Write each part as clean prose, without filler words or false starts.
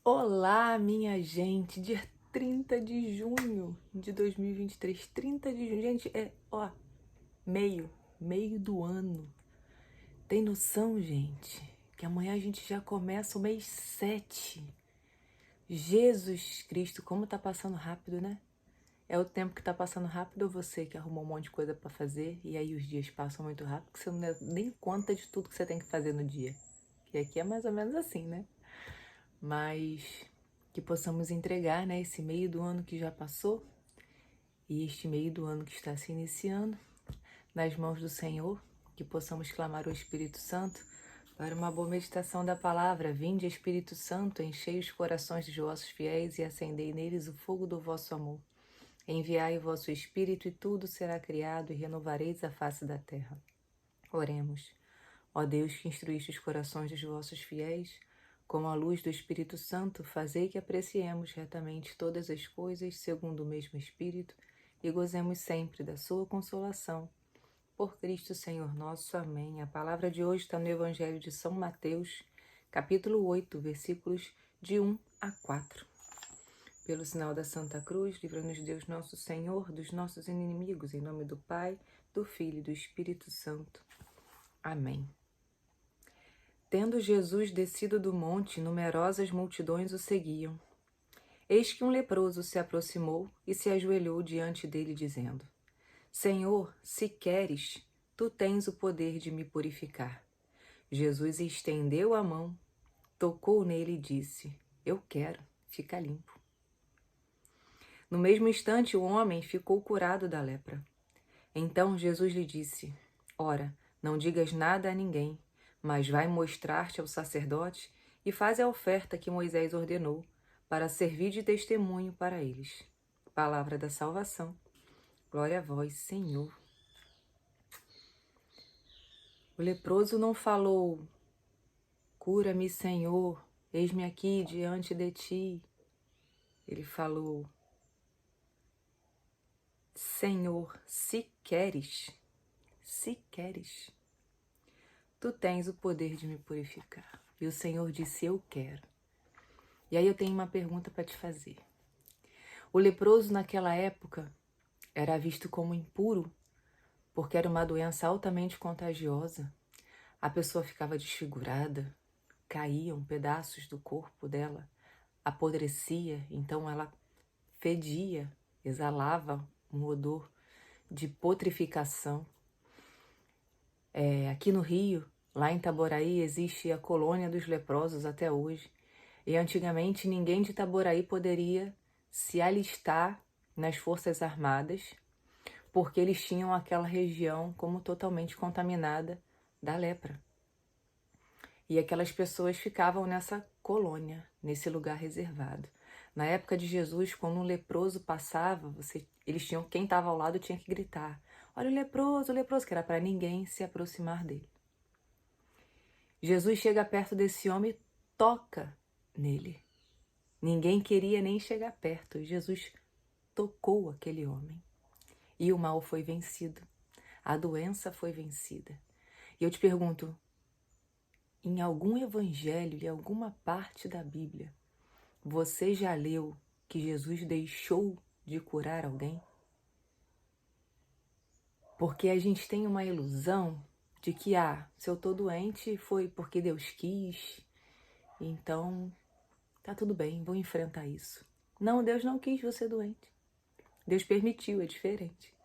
Olá, minha gente, dia 30 de junho de 2023, 30 de junho, gente, meio do ano. Tem noção, gente, que amanhã a gente já começa o mês 7. Jesus Cristo, como tá passando rápido, né? É o tempo que tá passando rápido ou você que arrumou um monte de coisa pra fazer e aí os dias passam muito rápido que você não dá nem conta de tudo que você tem que fazer no dia. E aqui é mais ou menos assim, né? Mas que possamos entregar, né, esse meio do ano que já passou e este meio do ano que está se iniciando nas mãos do Senhor, que possamos clamar o Espírito Santo para uma boa meditação da palavra. Vinde, Espírito Santo, enchei os corações dos vossos fiéis e acendei neles o fogo do vosso amor. Enviai o vosso Espírito e tudo será criado e renovareis a face da terra. Oremos. Ó Deus, que instruíste os corações dos vossos fiéis, com a luz do Espírito Santo, fazei que apreciemos retamente todas as coisas segundo o mesmo Espírito e gozemos sempre da sua consolação. Por Cristo Senhor nosso. Amém. A palavra de hoje está no Evangelho de São Mateus, capítulo 8, versículos de 1 a 4. Pelo sinal da Santa Cruz, livra-nos Deus nosso Senhor dos nossos inimigos, em nome do Pai, do Filho e do Espírito Santo. Amém. Tendo Jesus descido do monte, numerosas multidões o seguiam. Eis que um leproso se aproximou e se ajoelhou diante dele, dizendo: Senhor, se queres, tu tens o poder de me purificar. Jesus estendeu a mão, tocou nele e disse: Eu quero, fica limpo. No mesmo instante, o homem ficou curado da lepra. Então Jesus lhe disse: Ora, não digas nada a ninguém, mas vai mostrar-te ao sacerdote e faz a oferta que Moisés ordenou, para servir de testemunho para eles. Palavra da salvação. Glória a vós, Senhor. O leproso não falou: Cura-me, Senhor, eis-me aqui diante de ti. Ele falou: Senhor, se queres, tu tens o poder de me purificar. E o Senhor disse: Eu quero. E aí eu tenho uma pergunta para te fazer. O leproso naquela época era visto como impuro, porque era uma doença altamente contagiosa. A pessoa ficava desfigurada, caíam pedaços do corpo dela, apodrecia, então ela fedia, exalava um odor de putrificação. Aqui no Rio, lá em Itaboraí, existe a colônia dos leprosos até hoje. E antigamente ninguém de Itaboraí poderia se alistar nas Forças Armadas, porque eles tinham aquela região como totalmente contaminada da lepra. E aquelas pessoas ficavam nessa colônia, nesse lugar reservado. Na época de Jesus, quando um leproso passava, quem estava ao lado tinha que gritar: Olha o leproso, que era para ninguém se aproximar dele. Jesus chega perto desse homem e toca nele. Ninguém queria nem chegar perto. Jesus tocou aquele homem. E o mal foi vencido. A doença foi vencida. E eu te pergunto, em algum evangelho, em alguma parte da Bíblia, você já leu que Jesus deixou de curar alguém? Porque a gente tem uma ilusão de que, se eu tô doente foi porque Deus quis, então tá tudo bem, vou enfrentar isso. Não, Deus não quis você doente. Deus permitiu, é diferente.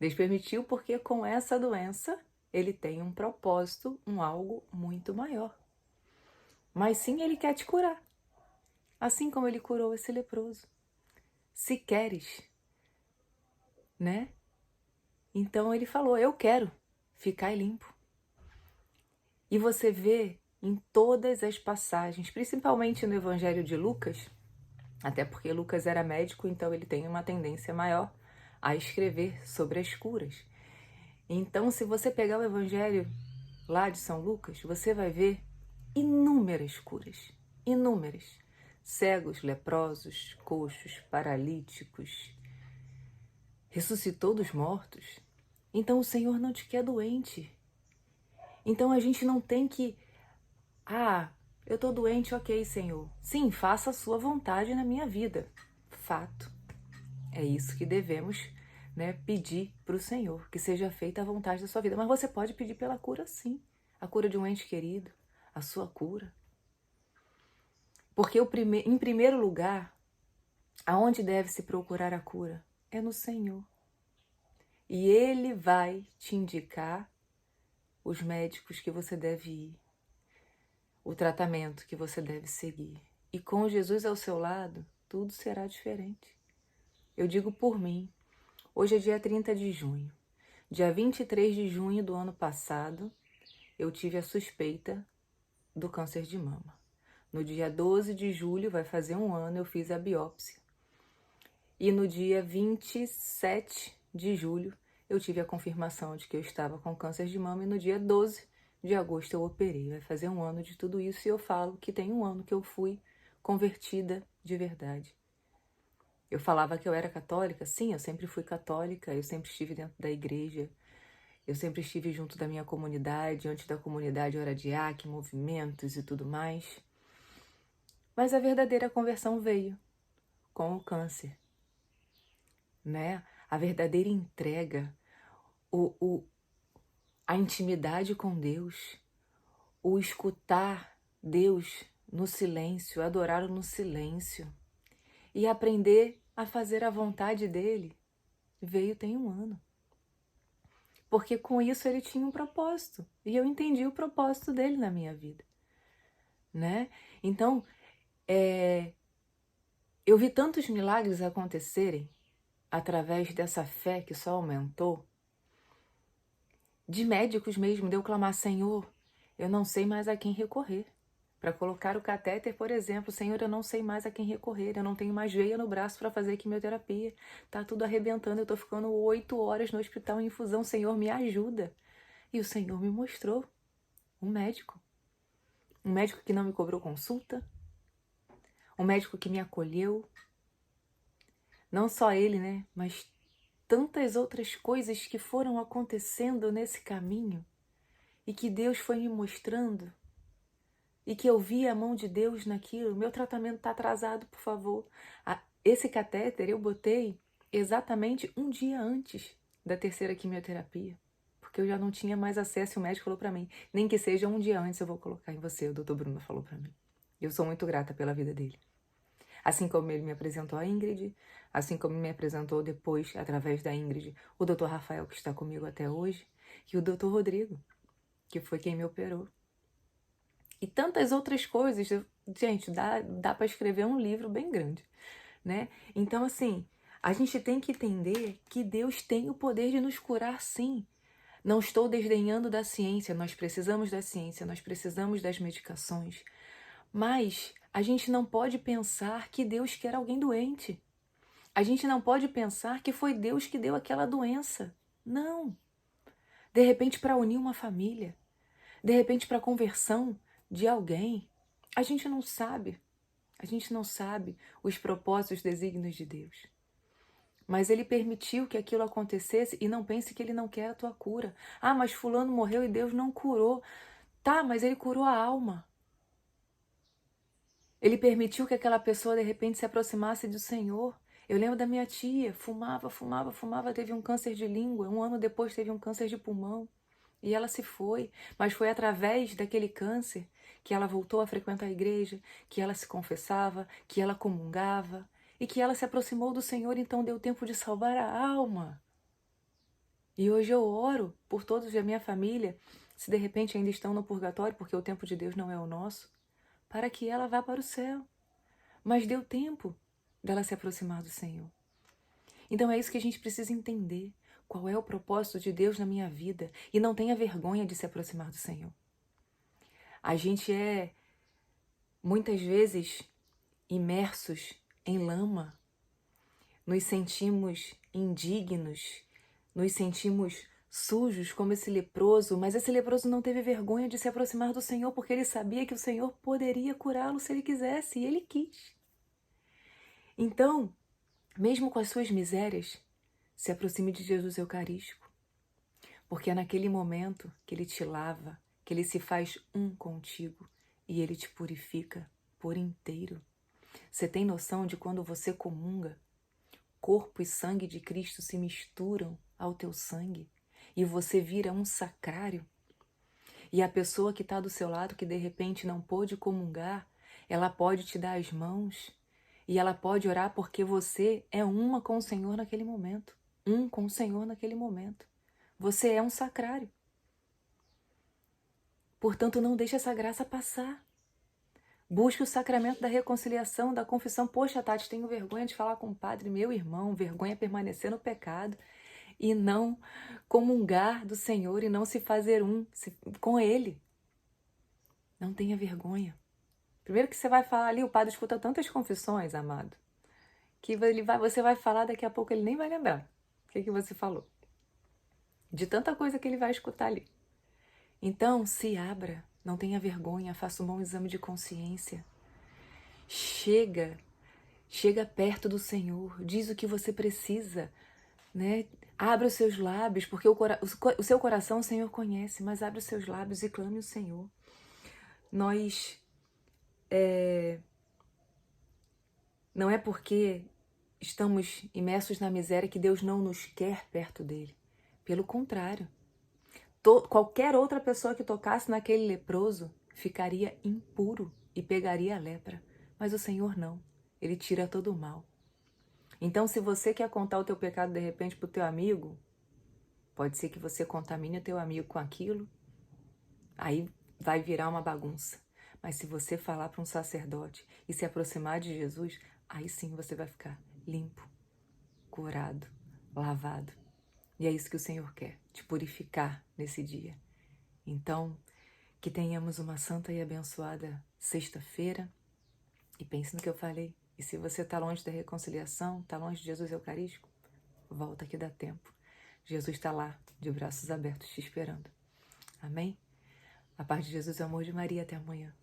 Deus permitiu porque com essa doença Ele tem um propósito, algo muito maior. Mas sim, Ele quer te curar. Assim como Ele curou esse leproso. Se queres, né? Então Ele falou: eu quero ficar limpo. E você vê em todas as passagens, principalmente no Evangelho de Lucas, até porque Lucas era médico, então ele tem uma tendência maior a escrever sobre as curas. Então, se você pegar o Evangelho lá de São Lucas, você vai ver inúmeras curas, inúmeras. Cegos, leprosos, coxos, paralíticos, ressuscitou dos mortos. Então o Senhor não te quer doente. Então a gente não tem que, Eu tô doente, ok, Senhor. Sim, faça a sua vontade na minha vida. Fato. É isso que devemos, né, pedir para o Senhor, que seja feita a vontade da sua vida. Mas você pode pedir pela cura, sim. A cura de um ente querido, a sua cura. Porque em primeiro lugar, aonde deve se procurar a cura? É no Senhor. E Ele vai te indicar os médicos que você deve ir, o tratamento que você deve seguir. E com Jesus ao seu lado, tudo será diferente. Eu digo por mim. Hoje é dia 30 de junho. Dia 23 de junho do ano passado, eu tive a suspeita do câncer de mama. No dia 12 de julho, vai fazer um ano, eu fiz a biópsia. E no dia 27 de julho, eu tive a confirmação de que eu estava com câncer de mama. E no dia 12 de agosto, eu operei. Vai fazer um ano de tudo isso e eu falo que tem um ano que eu fui convertida de verdade. Eu falava que eu era católica. Sim, eu sempre fui católica, eu sempre estive dentro da igreja. Eu sempre estive junto da minha comunidade, antes da comunidade eu era diácono, movimentos e tudo mais. Mas a verdadeira conversão veio com o câncer, né? A verdadeira entrega, a intimidade com Deus, o escutar Deus no silêncio, adorá-lo no silêncio e aprender a fazer a vontade dele, veio tem um ano. Porque com isso ele tinha um propósito. E eu entendi o propósito dele na minha vida, né? Então, eu vi tantos milagres acontecerem através dessa fé que só aumentou, de médicos mesmo, de eu clamar, Senhor, eu não sei mais a quem recorrer. Para colocar o catéter, por exemplo, Senhor, eu não sei mais a quem recorrer, eu não tenho mais veia no braço para fazer quimioterapia, tá tudo arrebentando, eu tô ficando 8 horas no hospital em infusão, Senhor, me ajuda. E o Senhor me mostrou um médico que não me cobrou consulta, um médico que me acolheu, não só ele, né, mas tantas outras coisas que foram acontecendo nesse caminho e que Deus foi me mostrando e que eu vi a mão de Deus naquilo. Meu tratamento está atrasado, por favor. Esse catéter eu botei exatamente um dia antes da terceira quimioterapia, porque eu já não tinha mais acesso e o médico falou para mim, nem que seja um dia antes eu vou colocar em você, o doutor Bruno falou para mim. Eu sou muito grata pela vida dele. Assim como ele me apresentou a Ingrid, assim como me apresentou depois, através da Ingrid, o doutor Rafael, que está comigo até hoje, e o doutor Rodrigo, que foi quem me operou. E tantas outras coisas. Gente, dá para escrever um livro bem grande, né? Então, assim, a gente tem que entender que Deus tem o poder de nos curar, sim. Não estou desdenhando da ciência, nós precisamos da ciência, nós precisamos das medicações. Mas a gente não pode pensar que Deus quer alguém doente. A gente não pode pensar que foi Deus que deu aquela doença. Não. De repente, para unir uma família. De repente, para a conversão de alguém. A gente não sabe. A gente não sabe os propósitos, os desígnios de Deus. Mas Ele permitiu que aquilo acontecesse e não pense que Ele não quer a tua cura. Ah, mas fulano morreu e Deus não curou. Tá, mas Ele curou a alma. Ele permitiu que aquela pessoa de repente se aproximasse do Senhor. Eu lembro da minha tia, fumava, teve um câncer de língua, um ano depois teve um câncer de pulmão. E ela se foi, mas foi através daquele câncer que ela voltou a frequentar a igreja, que ela se confessava, que ela comungava e que ela se aproximou do Senhor, então deu tempo de salvar a alma. E hoje eu oro por todos da minha família, se de repente ainda estão no purgatório, porque o tempo de Deus não é o nosso, para que ela vá para o céu. Mas deu tempo dela se aproximar do Senhor. Então é isso que a gente precisa entender. Qual é o propósito de Deus na minha vida? E não tenha vergonha de se aproximar do Senhor. A gente é, muitas vezes, imersos em lama. Nos sentimos indignos, nos sentimos sujos como esse leproso, mas esse leproso não teve vergonha de se aproximar do Senhor porque ele sabia que o Senhor poderia curá-lo se ele quisesse, e ele quis. Então, mesmo com as suas misérias, se aproxime de Jesus Eucarístico, porque é naquele momento que Ele te lava, que Ele se faz um contigo e Ele te purifica por inteiro. Você tem noção de quando você comunga, corpo e sangue de Cristo se misturam ao teu sangue e você vira um sacrário? E a pessoa que está do seu lado, que de repente não pôde comungar, ela pode te dar as mãos e ela pode orar porque você é uma com o Senhor naquele momento. Um com o Senhor naquele momento. Você é um sacrário. Portanto, não deixe essa graça passar. Busque o sacramento da reconciliação, da confissão. Poxa, Tati, tenho vergonha de falar com o padre, meu irmão, vergonha permanecer no pecado e não comungar do Senhor e não se fazer com Ele. Não tenha vergonha. Primeiro que você vai falar ali, o padre escuta tantas confissões, amado, que você vai falar, daqui a pouco ele nem vai lembrar o que você falou. De tanta coisa que ele vai escutar ali. Então, se abra, não tenha vergonha, faça um bom exame de consciência. Chega perto do Senhor, diz o que você precisa, né? Abra os seus lábios, porque o seu coração o Senhor conhece, mas abra os seus lábios e clame o Senhor. Nós, não é porque estamos imersos na miséria que Deus não nos quer perto dele. Pelo contrário, qualquer outra pessoa que tocasse naquele leproso ficaria impuro e pegaria a lepra. Mas o Senhor não. Ele tira todo o mal. Então, se você quer contar o teu pecado de repente para o teu amigo, pode ser que você contamine o teu amigo com aquilo, aí vai virar uma bagunça. Mas se você falar para um sacerdote e se aproximar de Jesus, aí sim você vai ficar limpo, curado, lavado. E é isso que o Senhor quer, te purificar nesse dia. Então, que tenhamos uma santa e abençoada sexta-feira. E pense no que eu falei. E se você está longe da reconciliação, está longe de Jesus Eucarístico, volta que dá tempo. Jesus está lá, de braços abertos, te esperando. Amém? A paz de Jesus e o amor de Maria. Até amanhã.